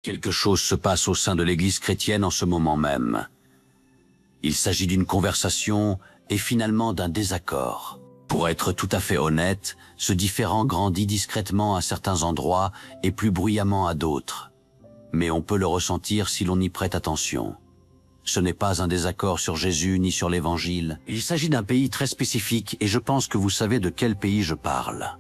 Quelque chose se passe au sein de l'Église chrétienne en ce moment même. Il s'agit d'une conversation et finalement d'un désaccord. Pour être tout à fait honnête, ce différend grandit discrètement à certains endroits et plus bruyamment à d'autres. Mais on peut le ressentir si l'on y prête attention. Ce n'est pas un désaccord sur Jésus ni sur l'Évangile. Il s'agit d'un pays très spécifique et je pense que vous savez de quel pays je parle.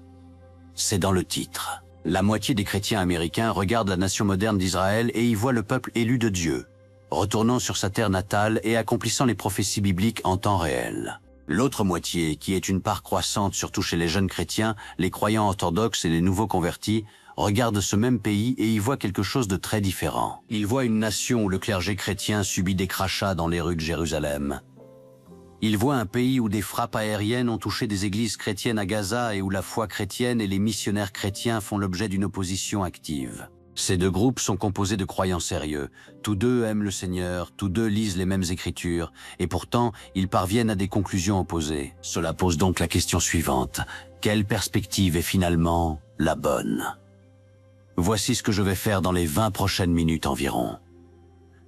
C'est dans le titre. La moitié des chrétiens américains regardent la nation moderne d'Israël et y voient le peuple élu de Dieu, retournant sur sa terre natale et accomplissant les prophéties bibliques en temps réel. L'autre moitié, qui est une part croissante surtout chez les jeunes chrétiens, les croyants orthodoxes et les nouveaux convertis, regardent ce même pays et y voient quelque chose de très différent. Ils voient une nation où le clergé chrétien subit des crachats dans les rues de Jérusalem. Ils voient un pays où des frappes aériennes ont touché des églises chrétiennes à Gaza et où la foi chrétienne et les missionnaires chrétiens font l'objet d'une opposition active. Ces deux groupes sont composés de croyants sérieux. Tous deux aiment le Seigneur, tous deux lisent les mêmes écritures, et pourtant, ils parviennent à des conclusions opposées. Cela pose donc la question suivante. Quelle perspective est finalement la bonne? Voici ce que je vais faire dans les 20 prochaines minutes environ.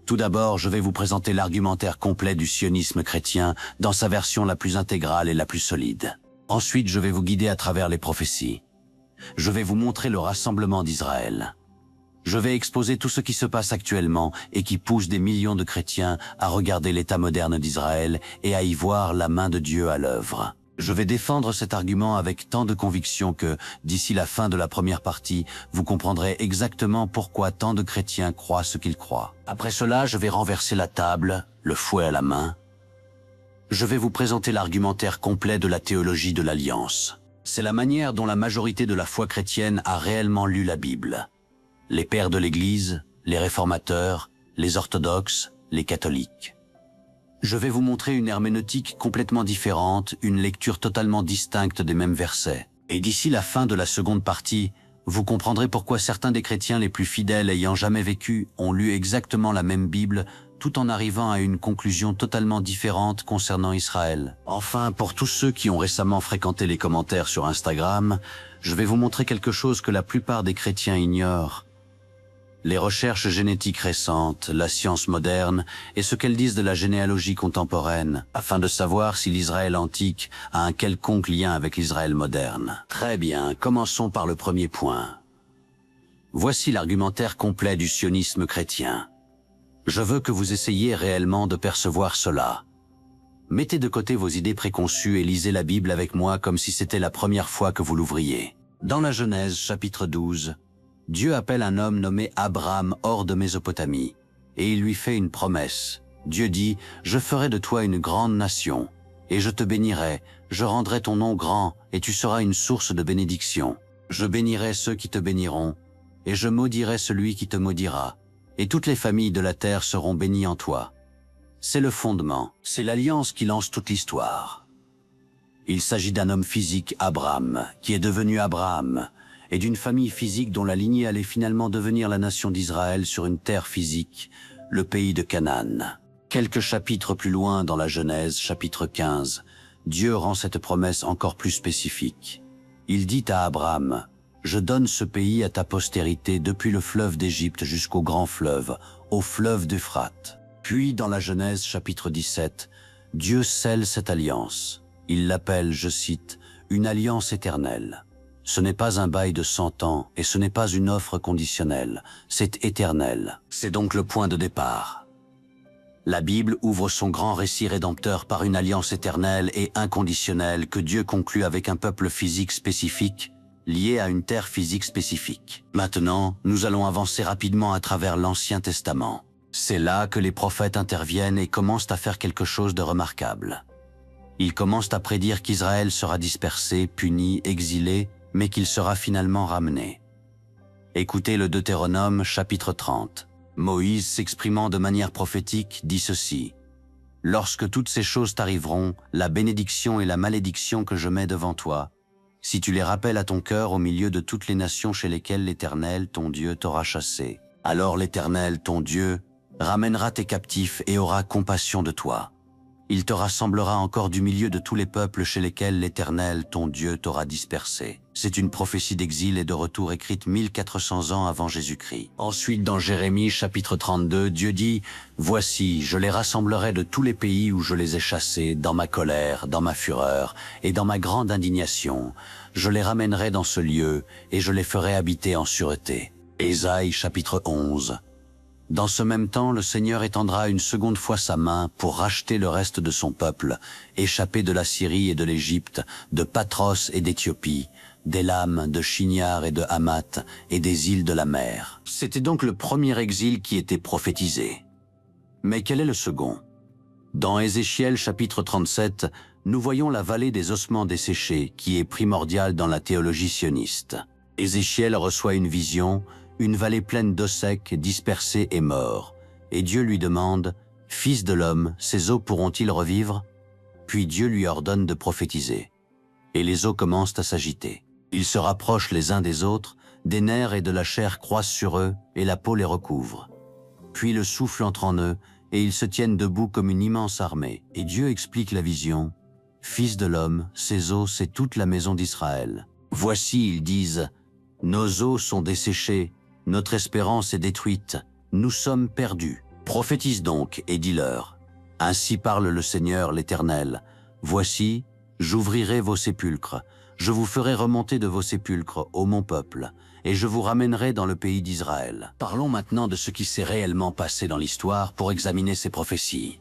Tout d'abord, je vais vous présenter l'argumentaire complet du sionisme chrétien dans sa version la plus intégrale et la plus solide. Ensuite, je vais vous guider à travers les prophéties. Je vais vous montrer le rassemblement d'Israël. Je vais exposer tout ce qui se passe actuellement et qui pousse des millions de chrétiens à regarder l'état moderne d'Israël et à y voir la main de Dieu à l'œuvre. Je vais défendre cet argument avec tant de conviction que, d'ici la fin de la première partie, vous comprendrez exactement pourquoi tant de chrétiens croient ce qu'ils croient. Après cela, je vais renverser la table, le fouet à la main. Je vais vous présenter l'argumentaire complet de la théologie de l'Alliance. C'est la manière dont la majorité de la foi chrétienne a réellement lu la Bible. Les pères de l'Église, les réformateurs, les orthodoxes, les catholiques. Je vais vous montrer une herméneutique complètement différente, une lecture totalement distincte des mêmes versets. Et d'ici la fin de la seconde partie, vous comprendrez pourquoi certains des chrétiens les plus fidèles ayant jamais vécu ont lu exactement la même Bible, tout en arrivant à une conclusion totalement différente concernant Israël. Enfin, pour tous ceux qui ont récemment fréquenté les commentaires sur Instagram, je vais vous montrer quelque chose que la plupart des chrétiens ignorent. Les recherches génétiques récentes, la science moderne et ce qu'elles disent de la généalogie contemporaine, afin de savoir si l'Israël antique a un quelconque lien avec l'Israël moderne. Très bien, commençons par le premier point. Voici l'argumentaire complet du sionisme chrétien. Je veux que vous essayiez réellement de percevoir cela. Mettez de côté vos idées préconçues et lisez la Bible avec moi comme si c'était la première fois que vous l'ouvriez. Dans la Genèse, chapitre 12, Dieu appelle un homme nommé Abraham hors de Mésopotamie, et il lui fait une promesse. Dieu dit, « Je ferai de toi une grande nation, et je te bénirai, je rendrai ton nom grand, et tu seras une source de bénédiction. Je bénirai ceux qui te béniront, et je maudirai celui qui te maudira, et toutes les familles de la terre seront bénies en toi. » C'est le fondement, c'est l'alliance qui lance toute l'histoire. Il s'agit d'un homme physique, Abraham, qui est devenu Abraham, et d'une famille physique dont la lignée allait finalement devenir la nation d'Israël sur une terre physique, le pays de Canaan. Quelques chapitres plus loin dans la Genèse, chapitre 15, Dieu rend cette promesse encore plus spécifique. Il dit à Abraham, « Je donne ce pays à ta postérité depuis le fleuve d'Égypte jusqu'au grand fleuve, au fleuve d'Euphrate. » Puis dans la Genèse, chapitre 17, Dieu scelle cette alliance. Il l'appelle, je cite, « une alliance éternelle ». Ce n'est pas un bail de 100 ans et ce n'est pas une offre conditionnelle, c'est éternel. C'est donc le point de départ. La Bible ouvre son grand récit rédempteur par une alliance éternelle et inconditionnelle que Dieu conclut avec un peuple physique spécifique, lié à une terre physique spécifique. Maintenant, nous allons avancer rapidement à travers l'Ancien Testament. C'est là que les prophètes interviennent et commencent à faire quelque chose de remarquable. Ils commencent à prédire qu'Israël sera dispersé, puni, exilé, mais qu'il sera finalement ramené. Écoutez le Deutéronome, chapitre 30. Moïse, s'exprimant de manière prophétique, dit ceci. « Lorsque toutes ces choses t'arriveront, la bénédiction et la malédiction que je mets devant toi, si tu les rappelles à ton cœur au milieu de toutes les nations chez lesquelles l'Éternel, ton Dieu, t'aura chassé, alors l'Éternel, ton Dieu, ramènera tes captifs et aura compassion de toi. il te rassemblera encore du milieu de tous les peuples chez lesquels l'Éternel, ton Dieu, t'aura dispersé. C'est une prophétie d'exil et de retour écrite 1400 ans avant Jésus-Christ. Ensuite, dans Jérémie chapitre 32, Dieu dit « Voici, je les rassemblerai de tous les pays où je les ai chassés, dans ma colère, dans ma fureur et dans ma grande indignation. Je les ramènerai dans ce lieu et je les ferai habiter en sûreté. » Ésaïe chapitre 11. Dans ce même temps, le Seigneur étendra une seconde fois sa main pour racheter le reste de son peuple, échappé de la Syrie et de l'Égypte, de Patros et d'Éthiopie, d'Élam, de Shinyar et de Hamath, et des îles de la mer. C'était donc le premier exil qui était prophétisé. Mais quel est le second? Dans Ézéchiel chapitre 37, nous voyons la vallée des ossements desséchés, qui est primordiale dans la théologie sioniste. Ézéchiel reçoit une vision, une vallée pleine d'eau secs, dispersés et morts. Et Dieu lui demande, « Fils de l'homme, ces eaux pourront-ils revivre ?» Puis Dieu lui ordonne de prophétiser. Et les eaux commencent à s'agiter. Ils se rapprochent les uns des autres, des nerfs et de la chair croissent sur eux, et la peau les recouvre. Puis le souffle entre en eux, et ils se tiennent debout comme une immense armée. Et Dieu explique la vision, « Fils de l'homme, ces eaux, c'est toute la maison d'Israël. Voici, ils disent, « Nos eaux sont desséchées, notre espérance est détruite, nous sommes perdus. Prophétise donc et dis-leur, ainsi parle le Seigneur l'Éternel. Voici, j'ouvrirai vos sépulcres, je vous ferai remonter de vos sépulcres, ô mon peuple, et je vous ramènerai dans le pays d'Israël. » Parlons maintenant de ce qui s'est réellement passé dans l'histoire pour examiner ces prophéties.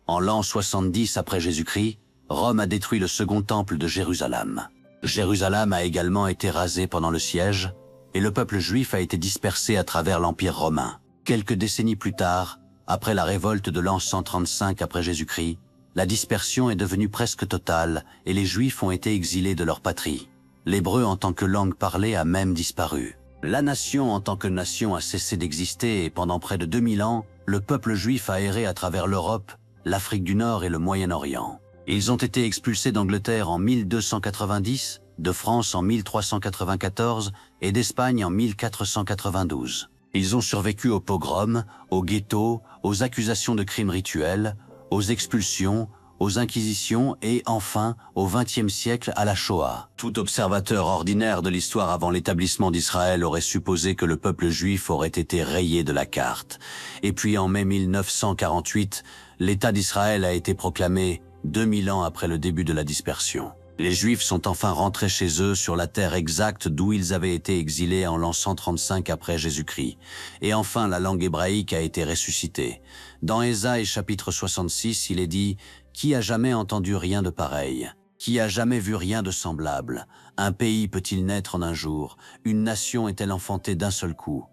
En l'an 70 après Jésus-Christ, Rome a détruit le second temple de Jérusalem. Jérusalem a également été rasée pendant le siège, et le peuple juif a été dispersé à travers l'Empire romain. Quelques décennies plus tard, après la révolte de l'an 135 après Jésus-Christ, la dispersion est devenue presque totale et les Juifs ont été exilés de leur patrie. L'hébreu en tant que langue parlée a même disparu. La nation en tant que nation a cessé d'exister et pendant près de 2000 ans, le peuple juif a erré à travers l'Europe, l'Afrique du Nord et le Moyen-Orient. Ils ont été expulsés d'Angleterre en 1290, de France en 1394 et d'Espagne en 1492. Ils ont survécu aux pogroms, aux ghettos, aux accusations de crimes rituels, aux expulsions, aux inquisitions et enfin, au XXe siècle, à la Shoah. Tout observateur ordinaire de l'histoire avant l'établissement d'Israël aurait supposé que le peuple juif aurait été rayé de la carte. Et puis en mai 1948, l'État d'Israël a été proclamé 2000 ans après le début de la dispersion. Les Juifs sont enfin rentrés chez eux sur la terre exacte d'où ils avaient été exilés en l'an 135 après Jésus-Christ. Et enfin, la langue hébraïque a été ressuscitée. Dans Ésaïe chapitre 66, il est dit « Qui a jamais entendu rien de pareil ? Qui a jamais vu rien de semblable ? Un pays peut-il naître en un jour ? Une nation est-elle enfantée d'un seul coup ?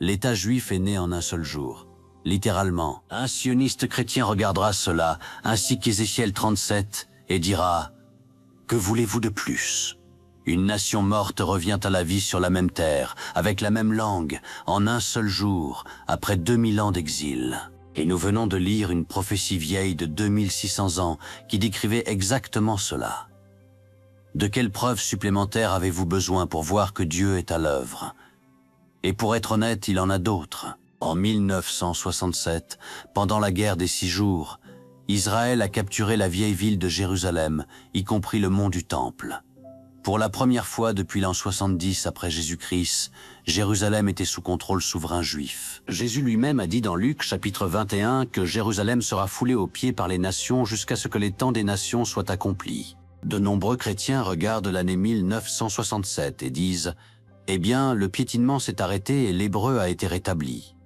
L'État juif est né en un seul jour. » Littéralement, un sioniste chrétien regardera cela, ainsi qu'Ézéchiel 37, et dira « Que voulez-vous de plus ? Une nation morte revient à la vie sur la même terre, avec la même langue, en un seul jour, après 2000 ans d'exil. » Et nous venons de lire une prophétie vieille de 2600 ans qui décrivait exactement cela. De quelles preuves supplémentaires avez-vous besoin pour voir que Dieu est à l'œuvre? Et pour être honnête, il en a d'autres. En 1967, pendant la guerre des 6 jours, Israël a capturé la vieille ville de Jérusalem, y compris le mont du Temple. Pour la première fois depuis l'an 70 après Jésus-Christ, Jérusalem était sous contrôle souverain juif. Jésus lui-même a dit dans Luc chapitre 21 que Jérusalem sera foulée aux pieds par les nations jusqu'à ce que les temps des nations soient accomplis. De nombreux chrétiens regardent l'année 1967 et disent « Eh bien, le piétinement s'est arrêté et l'hébreu a été rétabli. »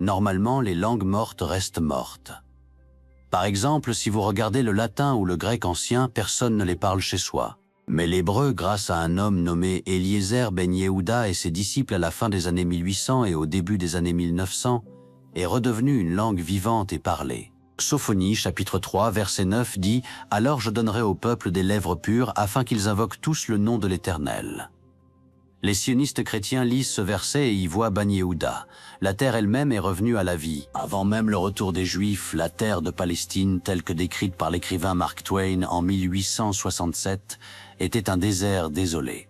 Normalement, les langues mortes restent mortes. Par exemple, si vous regardez le latin ou le grec ancien, personne ne les parle chez soi. Mais l'hébreu, grâce à un homme nommé Eliezer ben Yehuda et ses disciples à la fin des années 1800 et au début des années 1900, est redevenu une langue vivante et parlée. Sophonie, chapitre 3, verset 9 dit « Alors je donnerai au peuple des lèvres pures afin qu'ils invoquent tous le nom de l'Éternel. » Les sionistes chrétiens lisent ce verset et y voient Ben Yehuda. La terre elle-même est revenue à la vie. Avant même le retour des Juifs, la terre de Palestine, telle que décrite par l'écrivain Mark Twain en 1867, était un désert désolé.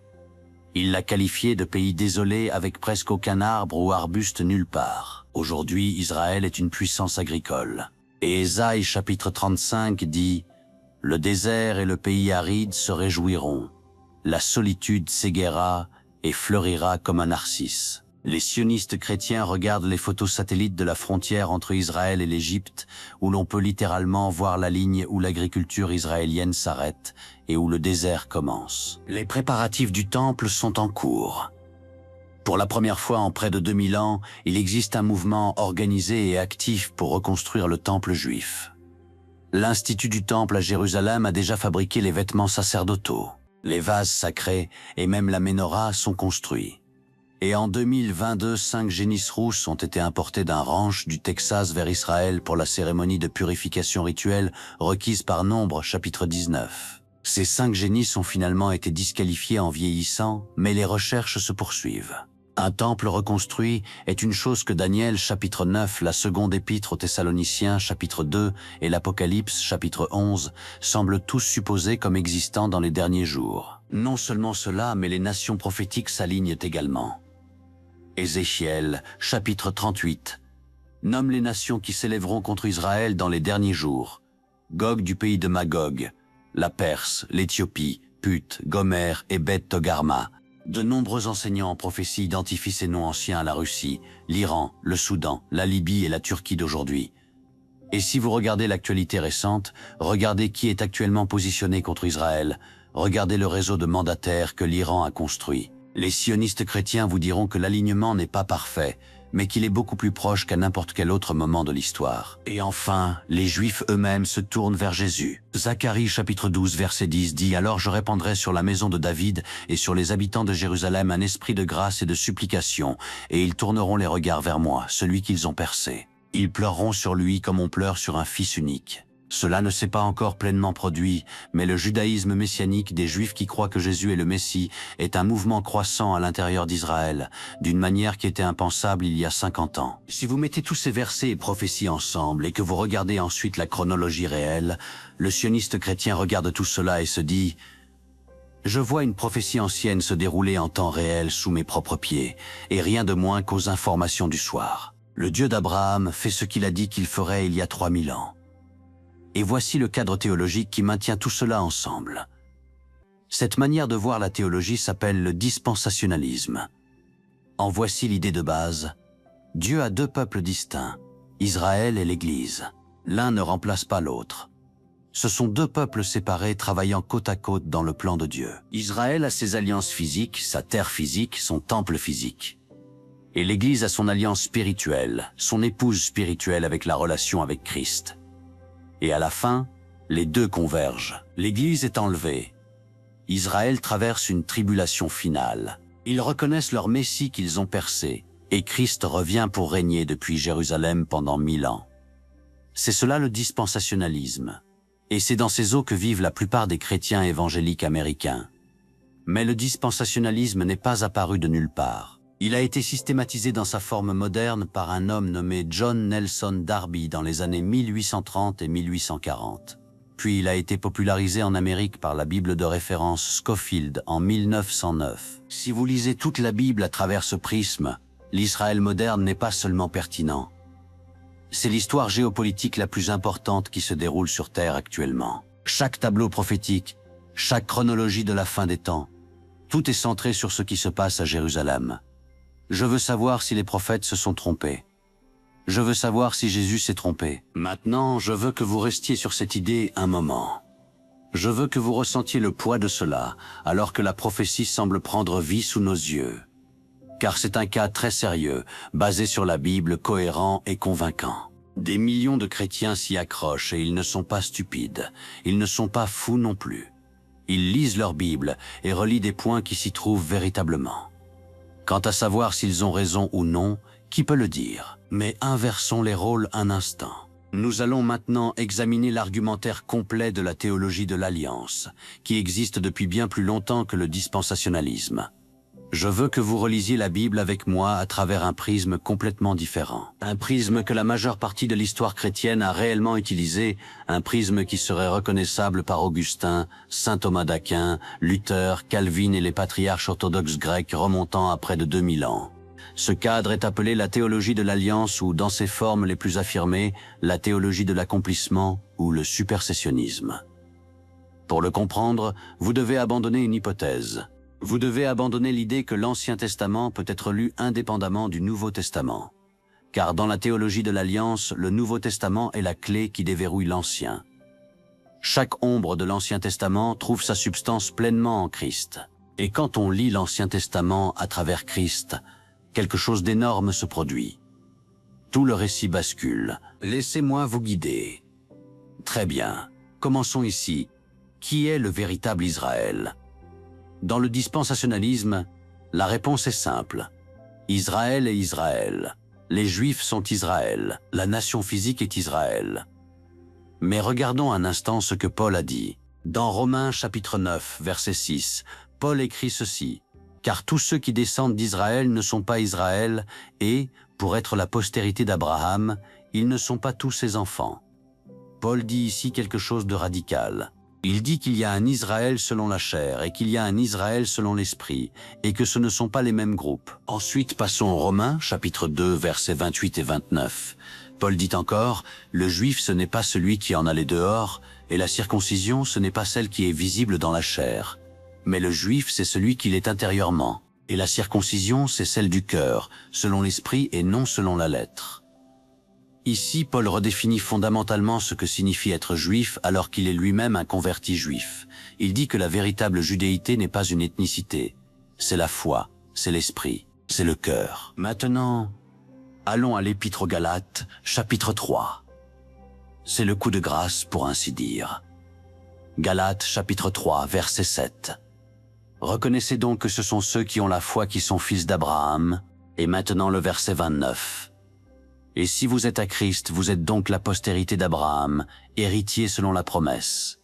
Il l'a qualifié de pays désolé avec presque aucun arbre ou arbuste nulle part. Aujourd'hui, Israël est une puissance agricole. Et Ésaïe chapitre 35 dit « Le désert et le pays aride se réjouiront. La solitude s'égaiera et fleurira comme un narcisse. » Les sionistes chrétiens regardent les photos satellites de la frontière entre Israël et l'Égypte, où l'on peut littéralement voir la ligne où l'agriculture israélienne s'arrête et où le désert commence. Les préparatifs du temple sont en cours. Pour la première fois en près de 2000 ans, il existe un mouvement organisé et actif pour reconstruire le temple juif. L'Institut du Temple à Jérusalem a déjà fabriqué les vêtements sacerdotaux. Les vases sacrés et même la menorah sont construits. Et en 2022, 5 génisses rousses ont été importées d'un ranch du Texas vers Israël pour la cérémonie de purification rituelle requise par Nombre, chapitre 19. Ces 5 génisses ont finalement été disqualifiées en vieillissant, mais les recherches se poursuivent. Un temple reconstruit est une chose que Daniel, chapitre 9, la seconde épître aux Thessaloniciens, chapitre 2, et l'Apocalypse, chapitre 11, semblent tous supposer comme existant dans les derniers jours. Non seulement cela, mais les nations prophétiques s'alignent également. Ézéchiel, chapitre 38, nomme les nations qui s'élèveront contre Israël dans les derniers jours. Gog du pays de Magog, la Perse, l'Éthiopie, Put, Gomer et Beth Togarma. De nombreux enseignants en prophétie identifient ces noms anciens à la Russie, l'Iran, le Soudan, la Libye et la Turquie d'aujourd'hui. Et si vous regardez l'actualité récente, regardez qui est actuellement positionné contre Israël, regardez le réseau de mandataires que l'Iran a construit. Les sionistes chrétiens vous diront que l'alignement n'est pas parfait, mais qu'il est beaucoup plus proche qu'à n'importe quel autre moment de l'histoire. Et enfin, les Juifs eux-mêmes se tournent vers Jésus. Zacharie chapitre 12 verset 10 dit « Alors je répandrai sur la maison de David et sur les habitants de Jérusalem un esprit de grâce et de supplication, et ils tourneront les regards vers moi, celui qu'ils ont percé. Ils pleureront sur lui comme on pleure sur un fils unique. » Cela ne s'est pas encore pleinement produit, mais le judaïsme messianique des Juifs qui croient que Jésus est le Messie est un mouvement croissant à l'intérieur d'Israël, d'une manière qui était impensable il y a 50 ans. Si vous mettez tous ces versets et prophéties ensemble et que vous regardez ensuite la chronologie réelle, le sioniste chrétien regarde tout cela et se dit « Je vois une prophétie ancienne se dérouler en temps réel sous mes propres pieds, et rien de moins qu'aux informations du soir. Le Dieu d'Abraham fait ce qu'il a dit qu'il ferait il y a 3000 ans. » Et voici le cadre théologique qui maintient tout cela ensemble. Cette manière de voir la théologie s'appelle le dispensationalisme. En voici l'idée de base. Dieu a 2 peuples distincts, Israël et l'Église. L'un ne remplace pas l'autre. Ce sont 2 peuples séparés travaillant côte à côte dans le plan de Dieu. Israël a ses alliances physiques, sa terre physique, son temple physique. Et l'Église a son alliance spirituelle, son épouse spirituelle avec la relation avec Christ. Et à la fin, les 2 convergent. L'Église est enlevée. Israël traverse une tribulation finale. Ils reconnaissent leur Messie qu'ils ont percé, et Christ revient pour régner depuis Jérusalem pendant 1000 ans. C'est cela le dispensationalisme. Et c'est dans ces eaux que vivent la plupart des chrétiens évangéliques américains. Mais le dispensationalisme n'est pas apparu de nulle part. Il a été systématisé dans sa forme moderne par un homme nommé John Nelson Darby dans les années 1830 et 1840. Puis il a été popularisé en Amérique par la Bible de référence Scofield en 1909. Si vous lisez toute la Bible à travers ce prisme, l'Israël moderne n'est pas seulement pertinent. C'est l'histoire géopolitique la plus importante qui se déroule sur Terre actuellement. Chaque tableau prophétique, chaque chronologie de la fin des temps, tout est centré sur ce qui se passe à Jérusalem. Je veux savoir si les prophètes se sont trompés. Je veux savoir si Jésus s'est trompé. Maintenant, je veux que vous restiez sur cette idée un moment. Je veux que vous ressentiez le poids de cela, alors que la prophétie semble prendre vie sous nos yeux. Car c'est un cas très sérieux, basé sur la Bible, cohérent et convaincant. Des millions de chrétiens s'y accrochent et ils ne sont pas stupides. Ils ne sont pas fous non plus. Ils lisent leur Bible et relient des points qui s'y trouvent véritablement. Quant à savoir s'ils ont raison ou non, qui peut le dire? Mais inversons les rôles un instant. Nous allons maintenant examiner l'argumentaire complet de la théologie de l'Alliance, qui existe depuis bien plus longtemps que le dispensationalisme. Je veux que vous relisiez la Bible avec moi à travers un prisme complètement différent. Un prisme que la majeure partie de l'histoire chrétienne a réellement utilisé, un prisme qui serait reconnaissable par Augustin, saint Thomas d'Aquin, Luther, Calvin et les patriarches orthodoxes grecs remontant à près de 2000 ans. Ce cadre est appelé la théologie de l'Alliance ou, dans ses formes les plus affirmées, la théologie de l'accomplissement ou le supersessionnisme. Pour le comprendre, vous devez abandonner une hypothèse. Vous devez abandonner l'idée que l'Ancien Testament peut être lu indépendamment du Nouveau Testament. Car dans la théologie de l'Alliance, le Nouveau Testament est la clé qui déverrouille l'Ancien. Chaque ombre de l'Ancien Testament trouve sa substance pleinement en Christ. Et quand on lit l'Ancien Testament à travers Christ, quelque chose d'énorme se produit. Tout le récit bascule. Laissez-moi vous guider. Très bien. Commençons ici. Qui est le véritable Israël? Dans le dispensationalisme, la réponse est simple. Israël est Israël. Les Juifs sont Israël. La nation physique est Israël. Mais regardons un instant ce que Paul a dit. Dans Romains chapitre 9, verset 6, Paul écrit ceci. Car tous ceux qui descendent d'Israël ne sont pas Israël, et, pour être la postérité d'Abraham, ils ne sont pas tous ses enfants. Paul dit ici quelque chose de radical. Il dit qu'il y a un Israël selon la chair et qu'il y a un Israël selon l'esprit, et que ce ne sont pas les mêmes groupes. Ensuite, passons aux Romains, chapitre 2, versets 28 et 29. Paul dit encore, « Le juif ce n'est pas celui qui en a les dehors, et la circoncision ce n'est pas celle qui est visible dans la chair. Mais le juif c'est celui qui l'est intérieurement, et la circoncision c'est celle du cœur, selon l'esprit et non selon la lettre. » Ici, Paul redéfinit fondamentalement ce que signifie être juif alors qu'il est lui-même un converti juif. Il dit que la véritable judéité n'est pas une ethnicité, c'est la foi, c'est l'esprit, c'est le cœur. Maintenant, allons à l'Épître aux Galates, chapitre 3. C'est le coup de grâce pour ainsi dire. Galates, chapitre 3, verset 7. Reconnaissez donc que ce sont ceux qui ont la foi qui sont fils d'Abraham. Et maintenant le verset 29. Et si vous êtes à Christ, vous êtes donc la postérité d'Abraham, héritier selon la promesse.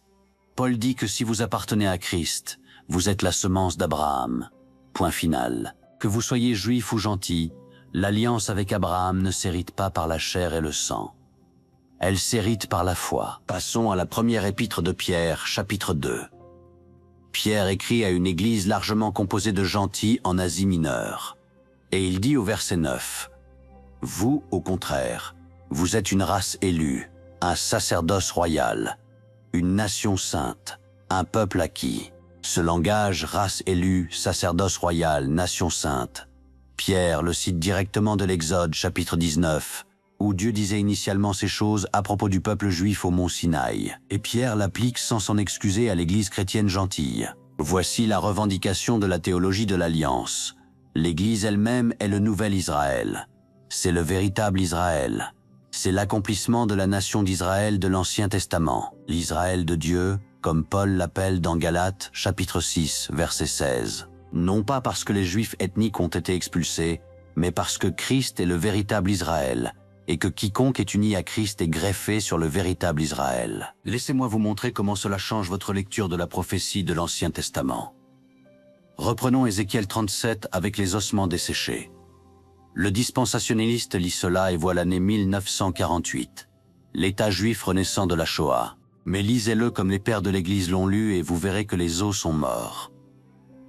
Paul dit que si vous appartenez à Christ, vous êtes la semence d'Abraham. Point final. Que vous soyez juif ou gentil, l'alliance avec Abraham ne s'hérite pas par la chair et le sang. Elle s'hérite par la foi. Passons à la première épître de Pierre, chapitre 2. Pierre écrit à une église largement composée de gentils en Asie mineure. Et il dit au verset 9, « Vous, au contraire, vous êtes une race élue, un sacerdoce royal, une nation sainte, un peuple acquis. » Ce langage, race élue, sacerdoce royal, nation sainte. Pierre le cite directement de l'Exode, chapitre 19, où Dieu disait initialement ces choses à propos du peuple juif au mont Sinaï. Et Pierre l'applique sans s'en excuser à l'église chrétienne gentille. Voici la revendication de la théologie de l'Alliance. L'église elle-même est le nouvel Israël. C'est le véritable Israël. C'est l'accomplissement de la nation d'Israël de l'Ancien Testament. L'Israël de Dieu, comme Paul l'appelle dans Galates, chapitre 6, verset 16. Non pas parce que les Juifs ethniques ont été expulsés, mais parce que Christ est le véritable Israël, et que quiconque est uni à Christ est greffé sur le véritable Israël. Laissez-moi vous montrer comment cela change votre lecture de la prophétie de l'Ancien Testament. Reprenons Ézéchiel 37 avec les ossements desséchés. Le dispensationaliste lit cela et voit l'année 1948, l'État juif renaissant de la Shoah. Mais lisez-le comme les pères de l'Église l'ont lu et vous verrez que les os sont morts.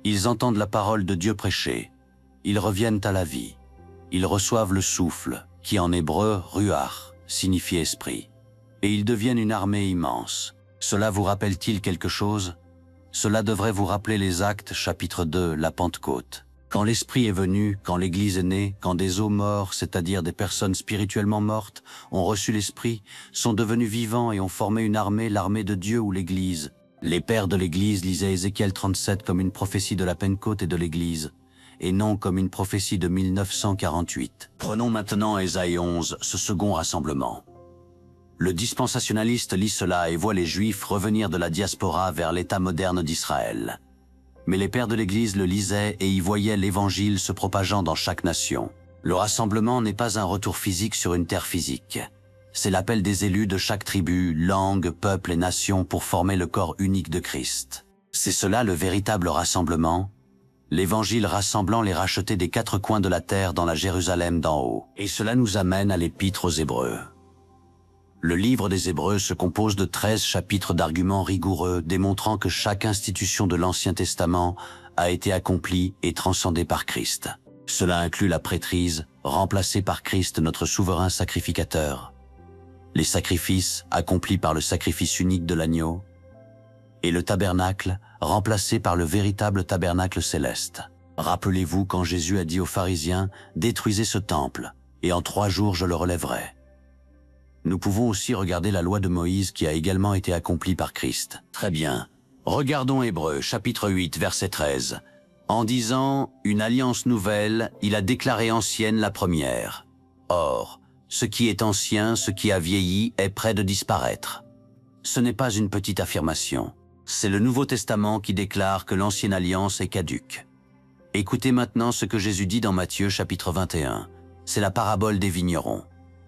Ils entendent la parole de Dieu prêchée. Ils reviennent à la vie. Ils reçoivent le souffle, qui en hébreu, ruach, signifie esprit. Et ils deviennent une armée immense. Cela vous rappelle-t-il quelque chose? Cela devrait vous rappeler les Actes, chapitre 2, la Pentecôte. Quand l'Esprit est venu, quand l'Église est née, quand des os morts, c'est-à-dire des personnes spirituellement mortes, ont reçu l'Esprit, sont devenus vivants et ont formé une armée, l'armée de Dieu ou l'Église. Les pères de l'Église lisaient Ézéchiel 37 comme une prophétie de la Pentecôte et de l'Église, et non comme une prophétie de 1948. Prenons maintenant Ésaïe 11, ce second rassemblement. Le dispensationaliste lit cela et voit les Juifs revenir de la diaspora vers l'État moderne d'Israël. Mais les pères de l'Église le lisaient et y voyaient l'Évangile se propageant dans chaque nation. Le rassemblement n'est pas un retour physique sur une terre physique. C'est l'appel des élus de chaque tribu, langue, peuple et nation pour former le corps unique de Christ. C'est cela le véritable rassemblement, l'Évangile rassemblant les rachetés des quatre coins de la terre dans la Jérusalem d'en haut. Et cela nous amène à l'Épître aux Hébreux. Le livre des Hébreux se compose de 13 chapitres d'arguments rigoureux démontrant que chaque institution de l'Ancien Testament a été accomplie et transcendée par Christ. Cela inclut la prêtrise, remplacée par Christ notre souverain sacrificateur, les sacrifices accomplis par le sacrifice unique de l'agneau, et le tabernacle, remplacé par le véritable tabernacle céleste. Rappelez-vous quand Jésus a dit aux pharisiens « Détruisez ce temple, et en 3 jours je le relèverai ». Nous pouvons aussi regarder la loi de Moïse qui a également été accomplie par Christ. Très bien. Regardons Hébreux, chapitre 8, verset 13. En disant « Une alliance nouvelle, il a déclaré ancienne la première. Or, ce qui est ancien, ce qui a vieilli, est près de disparaître. » Ce n'est pas une petite affirmation. C'est le Nouveau Testament qui déclare que l'ancienne alliance est caduque. Écoutez maintenant ce que Jésus dit dans Matthieu chapitre 21. C'est la parabole des vignerons.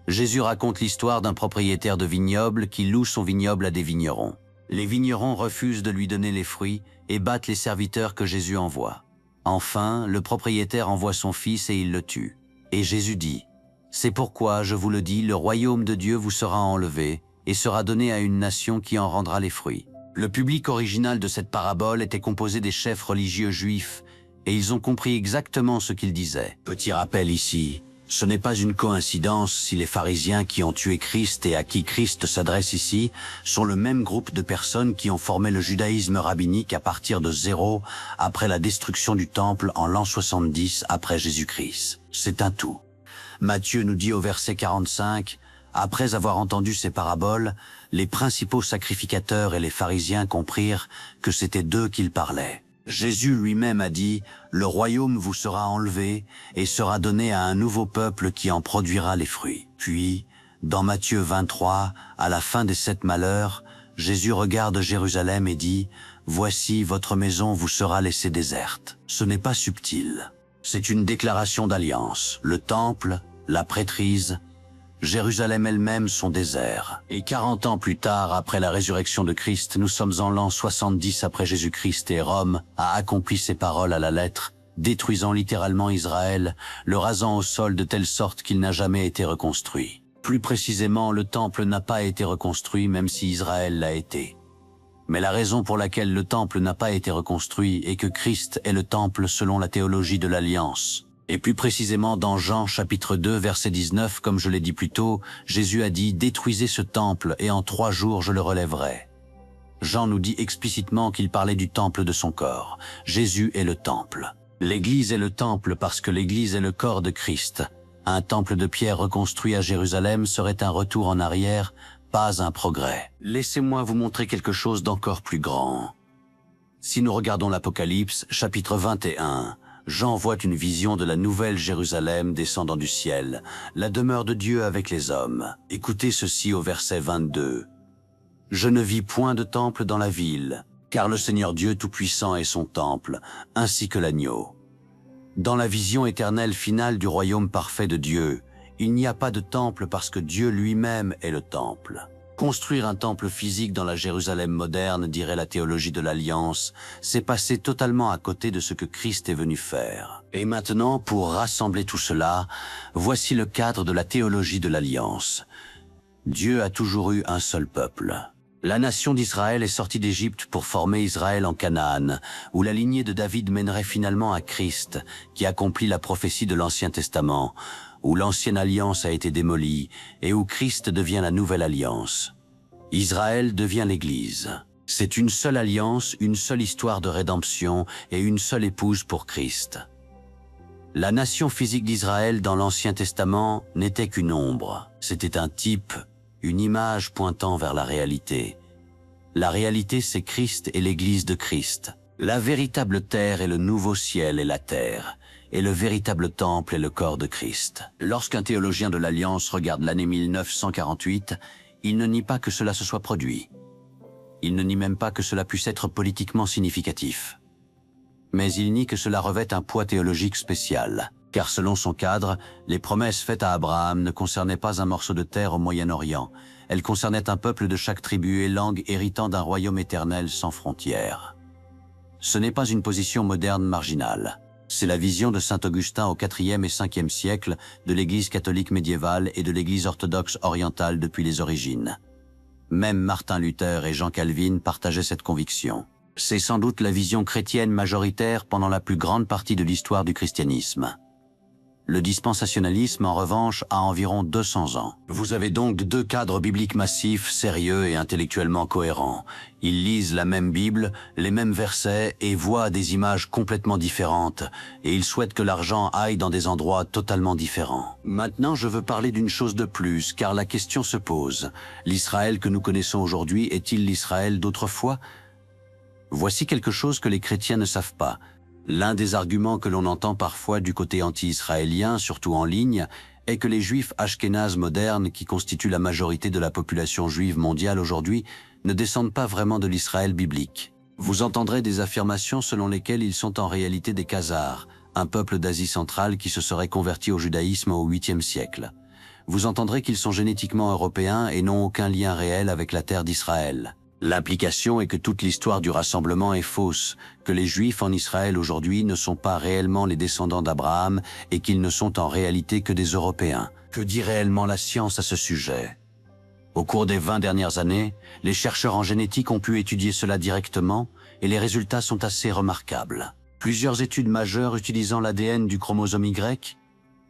Jésus raconte l'histoire d'un propriétaire de vignoble qui loue son vignoble à des vignerons. Les vignerons refusent de lui donner les fruits et battent les serviteurs que Jésus envoie. Enfin, le propriétaire envoie son fils et il le tue. Et Jésus dit « C'est pourquoi, je vous le dis, le royaume de Dieu vous sera enlevé et sera donné à une nation qui en rendra les fruits. » Le public original de cette parabole était composé des chefs religieux juifs et ils ont compris exactement ce qu'il disait. Petit rappel ici, ce n'est pas une coïncidence si les pharisiens qui ont tué Christ et à qui Christ s'adresse ici sont le même groupe de personnes qui ont formé le judaïsme rabbinique à partir de 0 après la destruction du temple en l'an 70 après Jésus-Christ. C'est un tout. Matthieu nous dit au verset 45 « Après avoir entendu ces paraboles, les principaux sacrificateurs et les pharisiens comprirent que c'était d'eux qu'il parlait. Jésus lui-même a dit « Le royaume vous sera enlevé et sera donné à un nouveau peuple qui en produira les fruits. » Puis, dans Matthieu 23, à la fin des 7 malheurs, Jésus regarde Jérusalem et dit « Voici, votre maison vous sera laissée déserte. » Ce n'est pas subtil. C'est une déclaration d'alliance. Le temple, la prêtrise, Jérusalem elle-même sont déserts. Et 40 ans plus tard, après la résurrection de Christ, nous sommes en l'an 70 après Jésus-Christ et Rome a accompli ses paroles à la lettre, détruisant littéralement Israël, le rasant au sol de telle sorte qu'il n'a jamais été reconstruit. Plus précisément, le temple n'a pas été reconstruit même si Israël l'a été. Mais la raison pour laquelle le temple n'a pas été reconstruit est que Christ est le temple selon la théologie de l'Alliance. Et plus précisément dans Jean chapitre 2 verset 19, comme je l'ai dit plus tôt, Jésus a dit « Détruisez ce temple et en 3 jours je le relèverai ». Jean nous dit explicitement qu'il parlait du temple de son corps. Jésus est le temple. L'Église est le temple parce que l'Église est le corps de Christ. Un temple de pierre reconstruit à Jérusalem serait un retour en arrière, pas un progrès. Laissez-moi vous montrer quelque chose d'encore plus grand. Si nous regardons l'Apocalypse, chapitre 21, Jean voit une vision de la nouvelle Jérusalem descendant du ciel, la demeure de Dieu avec les hommes. Écoutez ceci au verset 22. « Je ne vis point de temple dans la ville, car le Seigneur Dieu Tout-Puissant est son temple, ainsi que l'agneau. » Dans la vision éternelle finale du royaume parfait de Dieu, il n'y a pas de temple parce que Dieu lui-même est le temple. Construire un temple physique dans la Jérusalem moderne, dirait la théologie de l'Alliance, c'est passer totalement à côté de ce que Christ est venu faire. Et maintenant, pour rassembler tout cela, voici le cadre de la théologie de l'Alliance. Dieu a toujours eu un seul peuple. La nation d'Israël est sortie d'Égypte pour former Israël en Canaan, où la lignée de David mènerait finalement à Christ, qui accomplit la prophétie de l'Ancien Testament, où l'ancienne alliance a été démolie et où Christ devient la nouvelle alliance. Israël devient l'Église. C'est une seule alliance, une seule histoire de rédemption et une seule épouse pour Christ. La nation physique d'Israël dans l'Ancien Testament n'était qu'une ombre. C'était un type, une image pointant vers la réalité. La réalité, c'est Christ et l'Église de Christ. La véritable terre est le nouveau ciel et la terre. Et le véritable temple est le corps de Christ. Lorsqu'un théologien de l'Alliance regarde l'année 1948, il ne nie pas que cela se soit produit. Il ne nie même pas que cela puisse être politiquement significatif. Mais il nie que cela revêt un poids théologique spécial, car selon son cadre, les promesses faites à Abraham ne concernaient pas un morceau de terre au Moyen-Orient. Elles concernaient un peuple de chaque tribu et langue héritant d'un royaume éternel sans frontières. Ce n'est pas une position moderne marginale. C'est la vision de saint Augustin au IVe et Ve siècle, de l'Église catholique médiévale et de l'Église orthodoxe orientale depuis les origines. Même Martin Luther et Jean Calvin partageaient cette conviction. C'est sans doute la vision chrétienne majoritaire pendant la plus grande partie de l'histoire du christianisme. Le dispensationalisme, en revanche, a environ 200 ans. Vous avez donc deux cadres bibliques massifs, sérieux et intellectuellement cohérents. Ils lisent la même Bible, les mêmes versets et voient des images complètement différentes, et ils souhaitent que l'argent aille dans des endroits totalement différents. Maintenant, je veux parler d'une chose de plus, car la question se pose. L'Israël que nous connaissons aujourd'hui est-il l'Israël d'autrefois? Voici quelque chose que les chrétiens ne savent pas. L'un des arguments que l'on entend parfois du côté anti-israélien, surtout en ligne, est que les juifs ashkénazes modernes, qui constituent la majorité de la population juive mondiale aujourd'hui, ne descendent pas vraiment de l'Israël biblique. Vous entendrez des affirmations selon lesquelles ils sont en réalité des Khazars, un peuple d'Asie centrale qui se serait converti au judaïsme au 8e siècle. Vous entendrez qu'ils sont génétiquement européens et n'ont aucun lien réel avec la terre d'Israël. L'implication est que toute l'histoire du rassemblement est fausse, que les Juifs en Israël aujourd'hui ne sont pas réellement les descendants d'Abraham et qu'ils ne sont en réalité que des Européens. Que dit réellement la science à ce sujet? Au cours des 20 dernières années, les chercheurs en génétique ont pu étudier cela directement et les résultats sont assez remarquables. Plusieurs études majeures utilisant l'ADN du chromosome Y,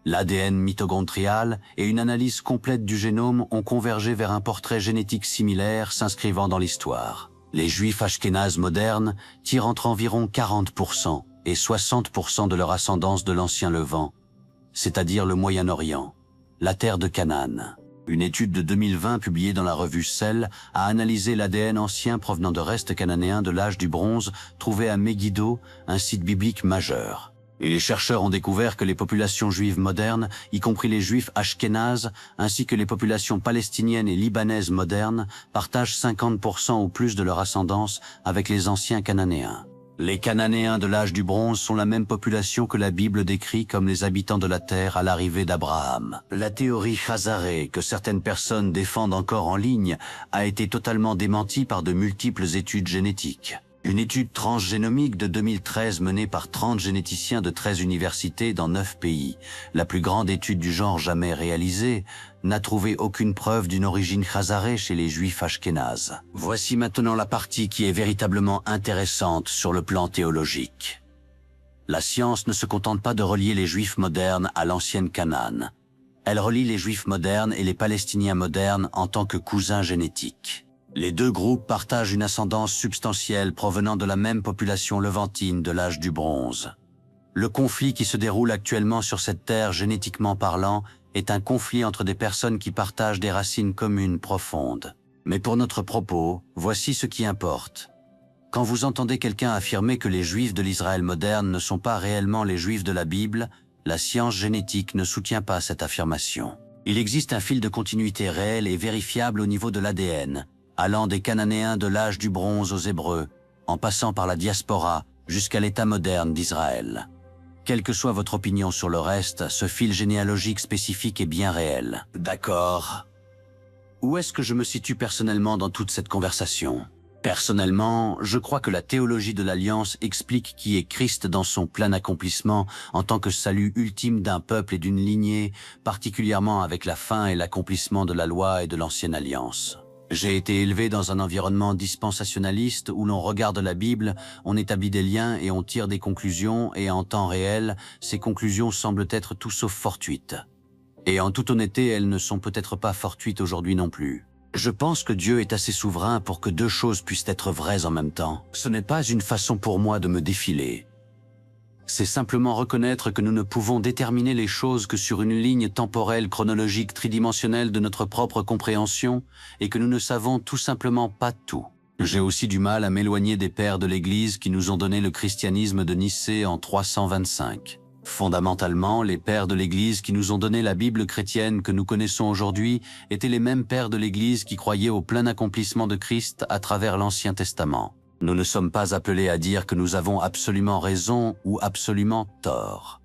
l'ADN mitochondrial et une analyse complète du génome ont convergé vers un portrait génétique similaire s'inscrivant dans l'histoire. Les Juifs ashkénazes modernes tirent entre environ 40% et 60% de leur ascendance de l'Ancien Levant, c'est-à-dire le Moyen-Orient, la terre de Canaan. Une étude de 2020 publiée dans la revue Cell a analysé l'ADN ancien provenant de restes cananéens de l'âge du bronze trouvés à Megiddo, un site biblique majeur. Et les chercheurs ont découvert que les populations juives modernes, y compris les juifs ashkénazes, ainsi que les populations palestiniennes et libanaises modernes, partagent 50% ou plus de leur ascendance avec les anciens cananéens. Les Cananéens de l'âge du bronze sont la même population que la Bible décrit comme les habitants de la terre à l'arrivée d'Abraham. La théorie chazarée, que certaines personnes défendent encore en ligne, a été totalement démentie par de multiples études génétiques. Une étude transgénomique de 2013 menée par 30 généticiens de 13 universités dans 9 pays, la plus grande étude du genre jamais réalisée, n'a trouvé aucune preuve d'une origine chazarée chez les juifs ashkénazes. Voici maintenant la partie qui est véritablement intéressante sur le plan théologique. La science ne se contente pas de relier les juifs modernes à l'ancienne Canaan. Elle relie les juifs modernes et les palestiniens modernes en tant que cousins génétiques. Les deux groupes partagent une ascendance substantielle provenant de la même population levantine de l'âge du bronze. Le conflit qui se déroule actuellement sur cette terre génétiquement parlant est un conflit entre des personnes qui partagent des racines communes profondes. Mais pour notre propos, voici ce qui importe. Quand vous entendez quelqu'un affirmer que les Juifs de l'Israël moderne ne sont pas réellement les Juifs de la Bible, la science génétique ne soutient pas cette affirmation. Il existe un fil de continuité réel et vérifiable au niveau de l'ADN, allant des Cananéens de l'âge du bronze aux Hébreux, en passant par la diaspora jusqu'à l'État moderne d'Israël. Quelle que soit votre opinion sur le reste, ce fil généalogique spécifique est bien réel. D'accord. Où est-ce que je me situe personnellement dans toute cette conversation? Personnellement, je crois que la théologie de l'Alliance explique qui est Christ dans son plein accomplissement en tant que salut ultime d'un peuple et d'une lignée, particulièrement avec la fin et l'accomplissement de la loi et de l'Ancienne Alliance. J'ai été élevé dans un environnement dispensationaliste où l'on regarde la Bible, on établit des liens et on tire des conclusions et en temps réel, ces conclusions semblent être tout sauf fortuites. Et en toute honnêteté, elles ne sont peut-être pas fortuites aujourd'hui non plus. Je pense que Dieu est assez souverain pour que deux choses puissent être vraies en même temps. Ce n'est pas une façon pour moi de me défiler. C'est simplement reconnaître que nous ne pouvons déterminer les choses que sur une ligne temporelle chronologique tridimensionnelle de notre propre compréhension et que nous ne savons tout simplement pas tout. J'ai aussi du mal à m'éloigner des pères de l'Église qui nous ont donné le christianisme de Nicée en 325. Fondamentalement, les pères de l'Église qui nous ont donné la Bible chrétienne que nous connaissons aujourd'hui étaient les mêmes pères de l'Église qui croyaient au plein accomplissement de Christ à travers l'Ancien Testament. Nous ne sommes pas appelés à dire que nous avons absolument raison ou absolument tort.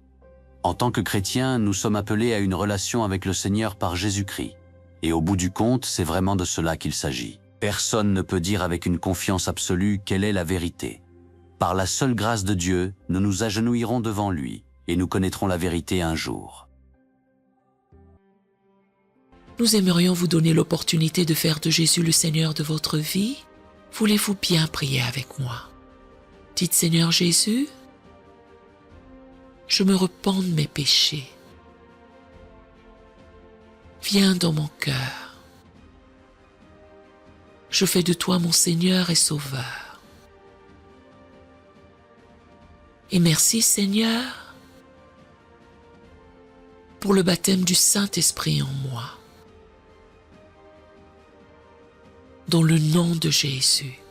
En tant que chrétiens, nous sommes appelés à une relation avec le Seigneur par Jésus-Christ. Et au bout du compte, c'est vraiment de cela qu'il s'agit. Personne ne peut dire avec une confiance absolue quelle est la vérité. Par la seule grâce de Dieu, nous nous agenouillerons devant lui et nous connaîtrons la vérité un jour. Nous aimerions vous donner l'opportunité de faire de Jésus le Seigneur de votre vie. Voulez-vous bien prier avec moi? Dites Seigneur Jésus, je me repens de mes péchés. Viens dans mon cœur. Je fais de toi mon Seigneur et Sauveur. Et merci Seigneur pour le baptême du Saint-Esprit en moi. Dans le nom de Jésus.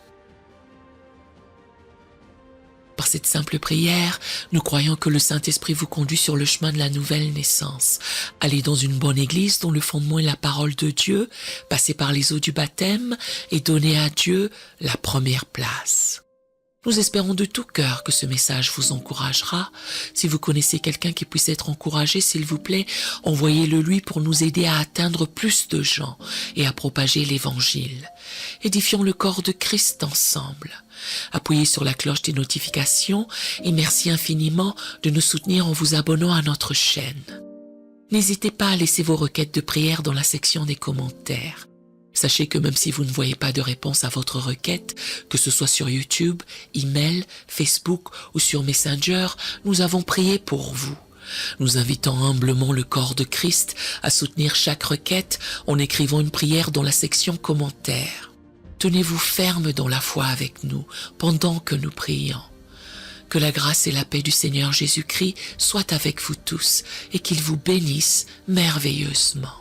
Par cette simple prière, nous croyons que le Saint-Esprit vous conduit sur le chemin de la nouvelle naissance. Allez dans une bonne église dont le fondement est la parole de Dieu, passez par les eaux du baptême et donnez à Dieu la première place. Nous espérons de tout cœur que ce message vous encouragera. Si vous connaissez quelqu'un qui puisse être encouragé, s'il vous plaît, envoyez-le lui pour nous aider à atteindre plus de gens et à propager l'Évangile. Édifions le corps de Christ ensemble. Appuyez sur la cloche des notifications et merci infiniment de nous soutenir en vous abonnant à notre chaîne. N'hésitez pas à laisser vos requêtes de prière dans la section des commentaires. Sachez que même si vous ne voyez pas de réponse à votre requête, que ce soit sur YouTube, email, Facebook ou sur Messenger, nous avons prié pour vous. Nous invitons humblement le corps de Christ à soutenir chaque requête en écrivant une prière dans la section commentaires. Tenez-vous ferme dans la foi avec nous pendant que nous prions. Que la grâce et la paix du Seigneur Jésus-Christ soient avec vous tous et qu'il vous bénisse merveilleusement.